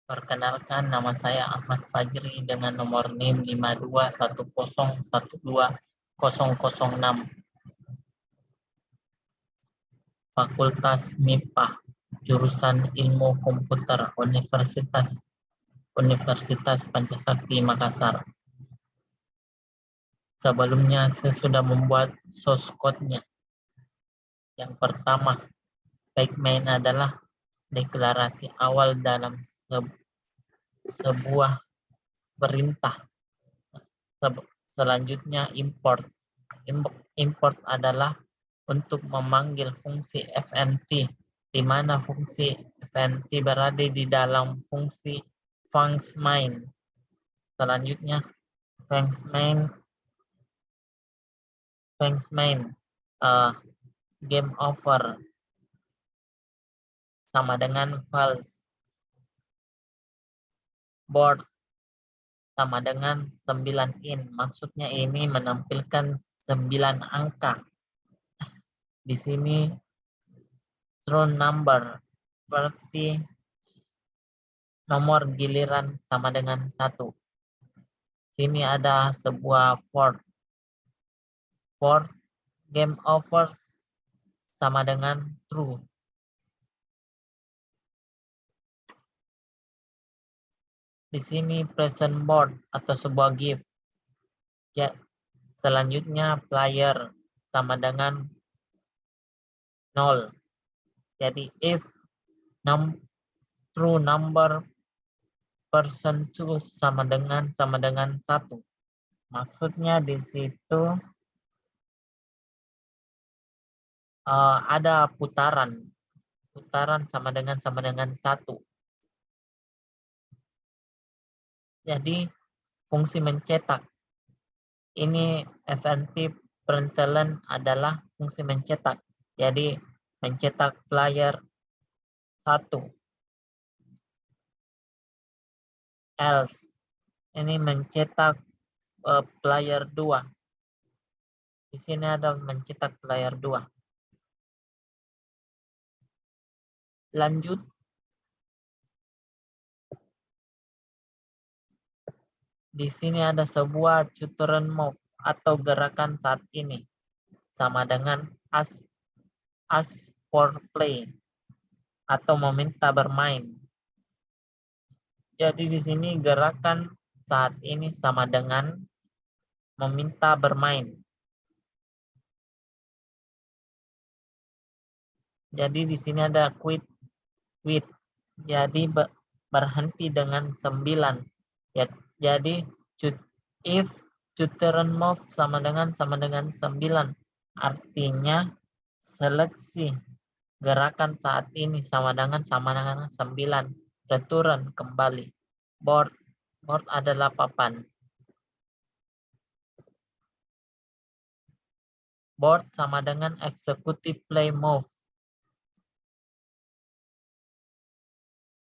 Perkenalkan, nama saya Ahmad Fajri dengan nomor NIM 5210120006, Fakultas MIPA, jurusan Ilmu Komputer, Universitas Pancasakti Makassar. Sebelumnya saya sudah membuat source code-nya. Yang pertama, Pacman adalah deklarasi awal dalam sebuah perintah. Selanjutnya import. Import adalah untuk memanggil fungsi fnt, di mana fungsi fnt berada di dalam fungsi func_main. Selanjutnya func_main game over sama dengan false. Board sama dengan 9 in. Maksudnya ini menampilkan 9 angka. Di sini true number berarti nomor giliran sama dengan 1. Sini ada sebuah for game over sama dengan true. Di sini present board atau sebuah gift. Selanjutnya player sama dengan 0. Jadi if true number person 2 sama dengan 1. Maksudnya di situ ada putaran sama dengan 1. Jadi fungsi mencetak ini fnt println adalah fungsi mencetak. Jadi mencetak player 1. Else ini mencetak player 2. Di sini ada mencetak player 2. Lanjut. Di sini ada sebuah tutorial move atau gerakan saat ini sama dengan ask for play atau meminta bermain. Jadi di sini gerakan saat ini sama dengan meminta bermain. Jadi di sini ada quit. Jadi berhenti dengan 9. Ya, jadi if tutorial move sama dengan 9, artinya seleksi gerakan saat ini sama dengan 9. Return kembali. Board adalah papan. Board sama dengan executive play move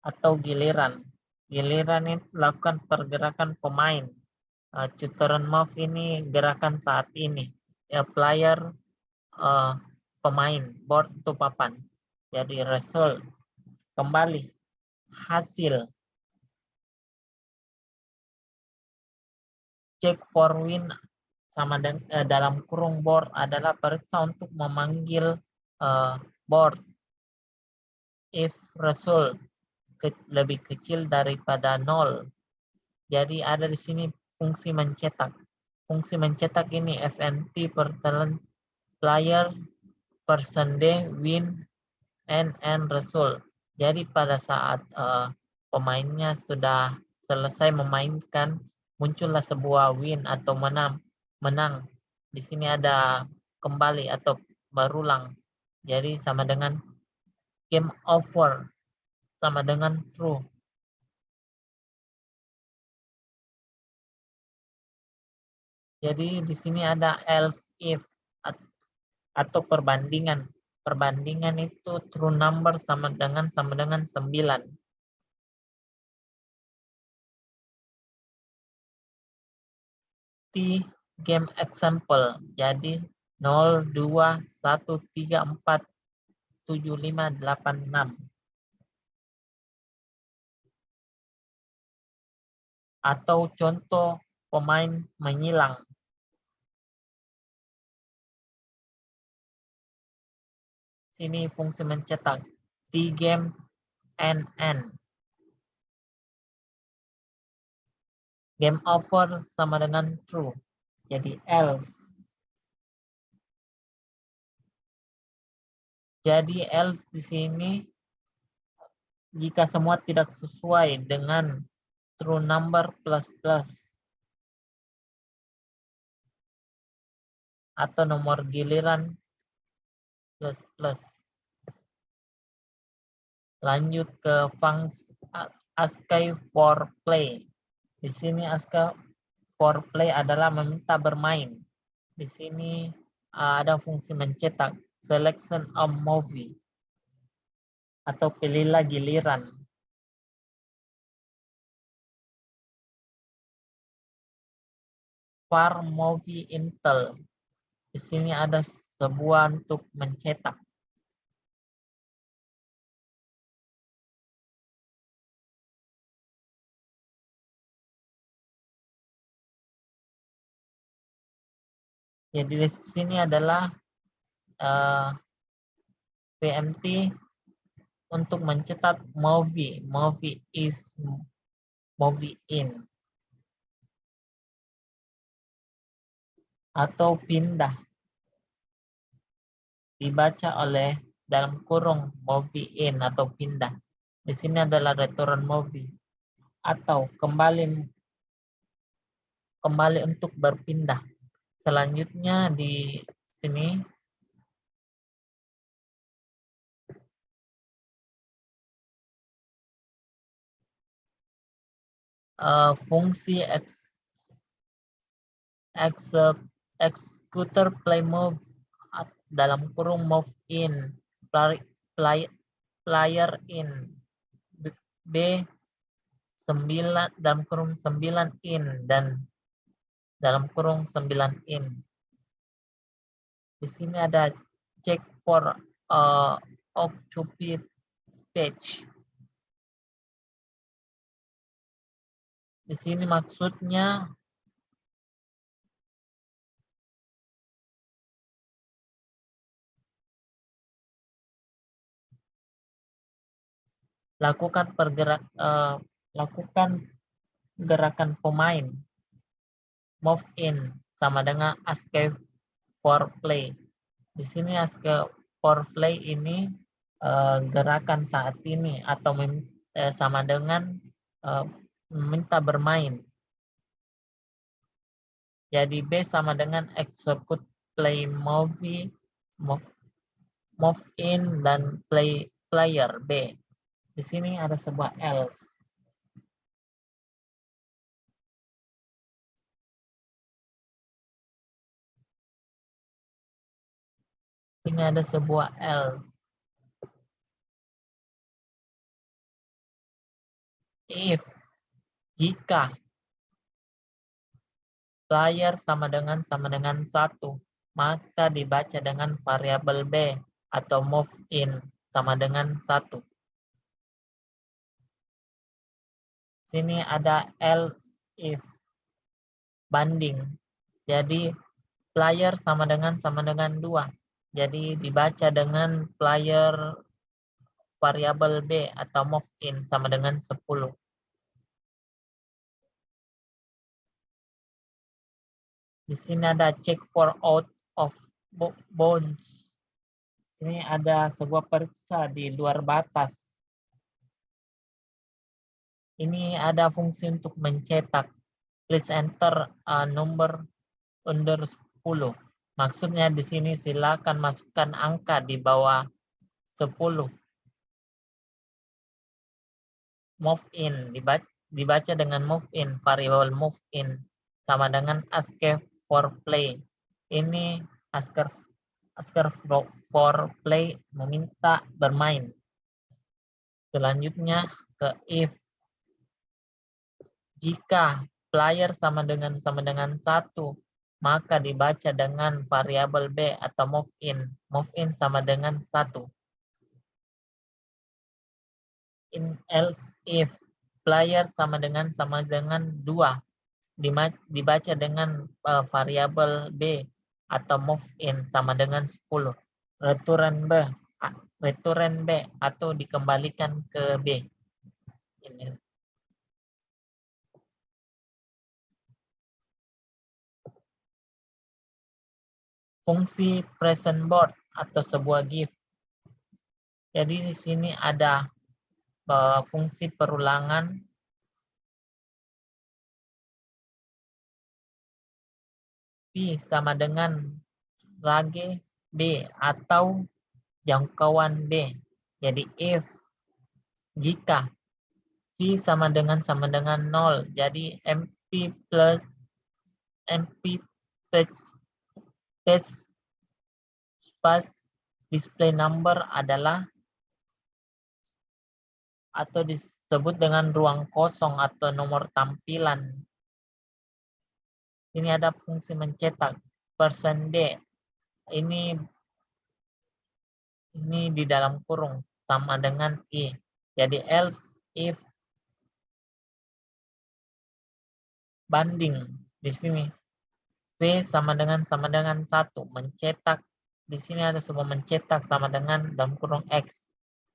atau giliran. Giliran itu lakukan pergerakan pemain. Tutorial move ini gerakan saat ini. Ya, player pemain. Board itu papan. Jadi result kembali. Hasil. Check for win sama dengan dalam kurung board adalah periksa untuk memanggil board. If result lebih kecil daripada 0. Jadi ada di sini fungsi mencetak. Fungsi mencetak ini fnt println player person D win and result. Jadi pada saat pemainnya sudah selesai memainkan, muncullah sebuah win atau menang. Di sini ada kembali atau berulang. Jadi sama dengan game over sama dengan true. Jadi di sini ada else if atau perbandingan. Perbandingan itu true number sama dengan 9. Game example. Jadi 0, 2, 1, 3, 4, 7, 5, 8, 6. Atau contoh pemain menghilang. Sini fungsi mencetak. T game NN. Game over sama dengan true. Jadi else. Jadi else di sini jika semua tidak sesuai dengan true number plus plus atau nomor giliran plus plus. Lanjut ke fungsi ASCII for play. Di sini ASCII for play adalah meminta bermain. Di sini ada fungsi mencetak selection of movie atau pilihlah giliran. Var movie intel. Di sini ada sebuah untuk mencetak. Jadi di sini adalah PMT untuk mencetak movie. Movie is movie in. Atau pindah. Dibaca oleh dalam kurung movie in atau pindah. Di sini adalah return movie. Atau kembali untuk berpindah. Selanjutnya di sini fungsi executor play move dalam kurung move in player in B 9 dalam kurung 9 in dan dalam kurung 9 in. Di sini ada check for occupied space. Di sini maksudnya lakukan gerakan pemain. Move in sama dengan ASCII for play. Di sini ASCII for play ini gerakan saat ini atau sama dengan meminta bermain. Jadi B sama dengan execute play movie, move in dan player B. Di sini ada sebuah else. Sini ada sebuah else. If, jika player sama dengan 1, maka dibaca dengan variabel B atau move in sama dengan 1. Sini ada else if banding. Jadi player sama dengan 2. Jadi dibaca dengan player variabel B atau move in sama dengan 10. Di sini ada check for out of bounds. Sini ada sebuah periksa di luar batas. Ini ada fungsi untuk mencetak. Please enter a number under 10. Maksudnya di sini silakan masukkan angka di bawah 10. Move in dibaca dengan move in, variabel move in sama dengan ASCII for play. Ini ASCII for play meminta bermain. Selanjutnya ke if. Jika player sama dengan 1, maka dibaca dengan variabel B atau move in. Move in sama dengan 1. In else if multiplier sama dengan 2 dibaca dengan variabel B atau move in sama dengan 10. Return B atau dikembalikan ke B. Ini. Fungsi present board atau sebuah gift. Jadi di sini ada fungsi perulangan P sama dengan rage B atau jangkauan B. Jadi if jika V sama dengan 0, jadi MP plus space display number adalah atau disebut dengan ruang kosong atau nomor tampilan. Ini ada fungsi mencetak %D. Ini di dalam kurung sama dengan I. Jadi else if banding di sini V sama dengan 1 mencetak. Di sini ada sebuah mencetak sama dengan dalam kurung X.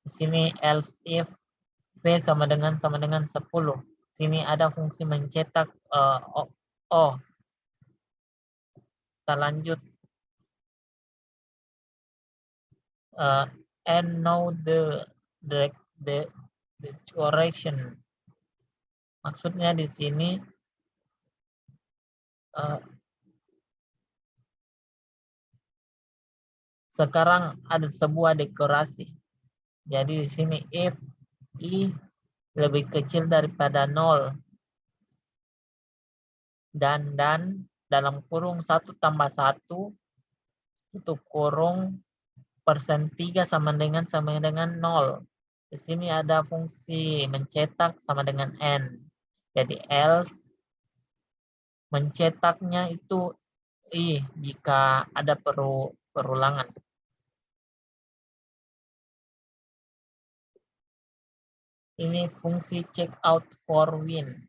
Di sini else if V sama dengan 10. Sini ada fungsi mencetak O. Kita lanjut. And now the duration. Maksudnya di sini sekarang ada sebuah dekorasi. Jadi di sini if I lebih kecil daripada 0 dan dalam kurung 1 tambah 1 tutup kurung %3 sama dengan 0. Di sini ada fungsi mencetak sama dengan N. Jadi else mencetaknya itu I jika ada perulangan. Ini fungsi check out for win.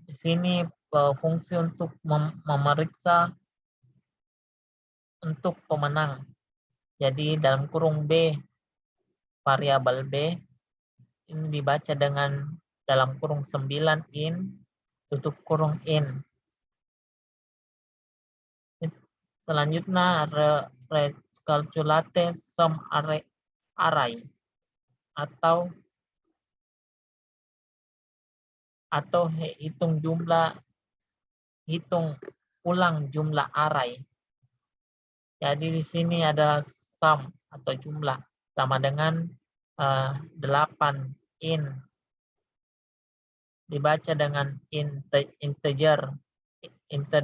Di sini fungsi untuk memeriksa untuk pemenang. Jadi dalam kurung B, variabel B ini dibaca dengan dalam kurung 9 in, tutup kurung in. Selanjutnya recalculate sum array atau hitung ulang jumlah array. Jadi di sini ada sum atau jumlah sama dengan 8 in dibaca dengan integer 8.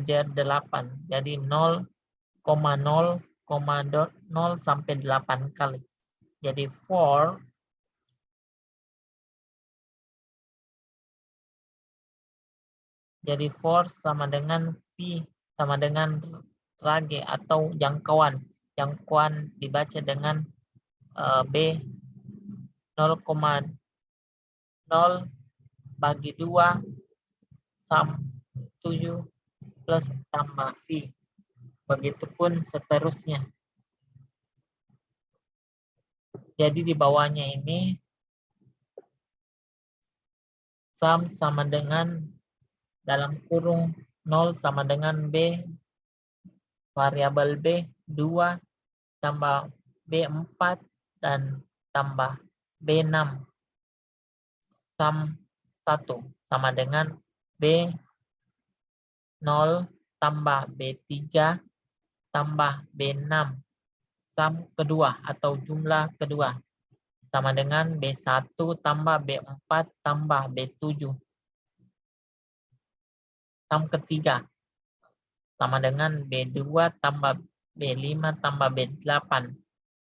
Jadi 0,0,0 sampai 8 kali. Jadi for sama dengan V sama dengan rage atau jangkauan. Jangkauan dibaca dengan B 0,0 bagi 2 sum 7 plus tambah V. Begitupun seterusnya. Jadi di bawahnya ini sum sama dengan dalam kurung 0 sama dengan B variabel B 2 tambah B4 dan tambah B6 sum 1 sama dengan B0 tambah B3 tambah B6 sum kedua atau jumlah kedua sama dengan B1 tambah B4 tambah B7 sum ketiga sama dengan B2 tambah B5 tambah B8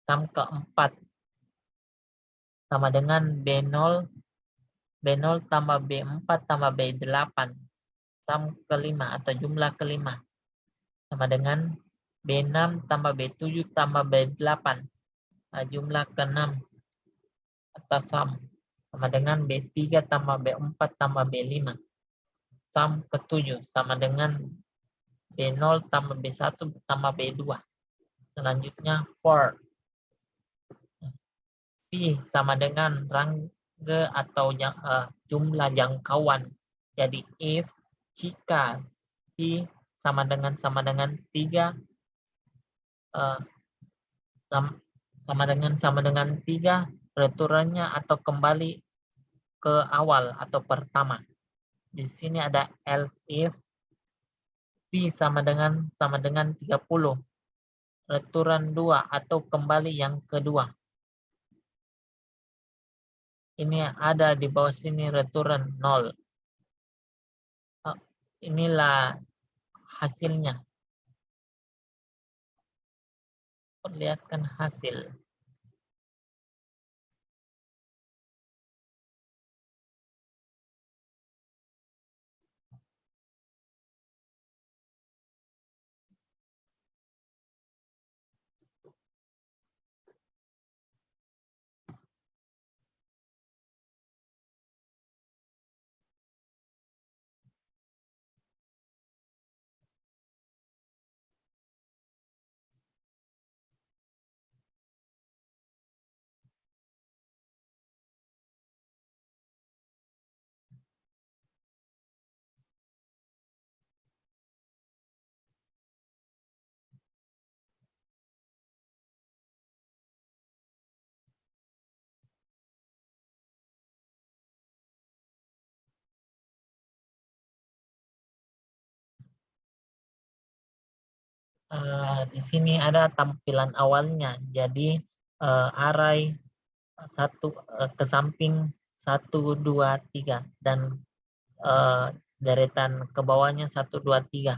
sum keempat sama dengan B0 tambah B4 tambah B8 sum kelima atau jumlah kelima sama dengan B6 tambah B7 tambah B8 jumlah ke-6 atas sum sama dengan B3 tambah B4 tambah B5. Sum ke-7 sama dengan B0 tambah B1 tambah B2. Selanjutnya for P sama dengan rangka atau jumlah jangkauan. Jadi if jika P sama dengan 3 sama dengan 3 return-nya atau kembali ke awal atau pertama. Di sini ada else if P sama dengan 30. Return 2 atau kembali yang kedua. Ini ada di bawah sini return 0. Inilah hasilnya. Perlihatkan hasil. Di sini ada tampilan awalnya. Jadi array ke samping 1, 2, 3 dan deretan ke bawahnya 1, 2, 3.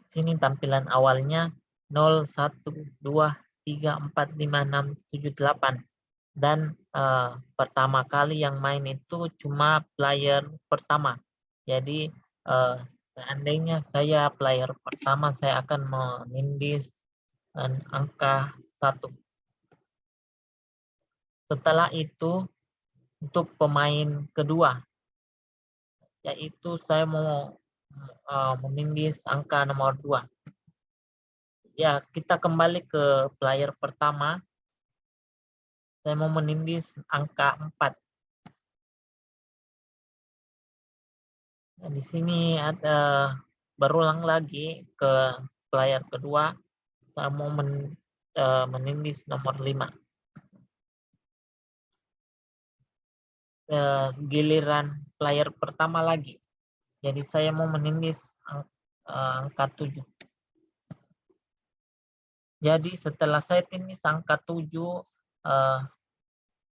Sini tampilan awalnya 0, 1, 2, 3, 4, 5, 6, 7, 8. Dan pertama kali yang main itu cuma player pertama. Jadi seandainya saya player pertama, saya akan menindis angka 1. Setelah itu untuk pemain kedua, yaitu saya mau menindis angka nomor 2. Ya, kita kembali ke player pertama. Saya mau menindis angka 4. Nah, di sini ada berulang lagi ke player kedua. Saya mau menindis nomor 5. Giliran player pertama lagi. Jadi saya mau menindis angka 7. Jadi setelah saya tindis angka 7,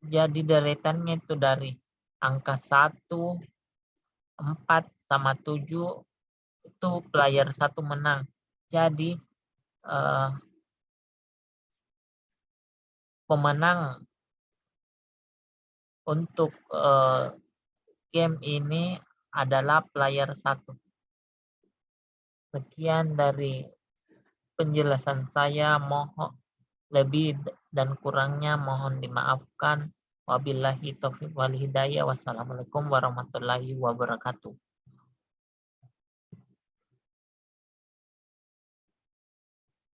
jadi deretannya itu dari angka 1, 4, sama 7, itu player 1 menang. Jadi pemenang untuk game ini adalah player 1. Sekian dari penjelasan saya, mohon lebih dan kurangnya mohon dimaafkan. Wabillahi taufiq wal hidayah. Wassalamualaikum warahmatullahi wabarakatuh.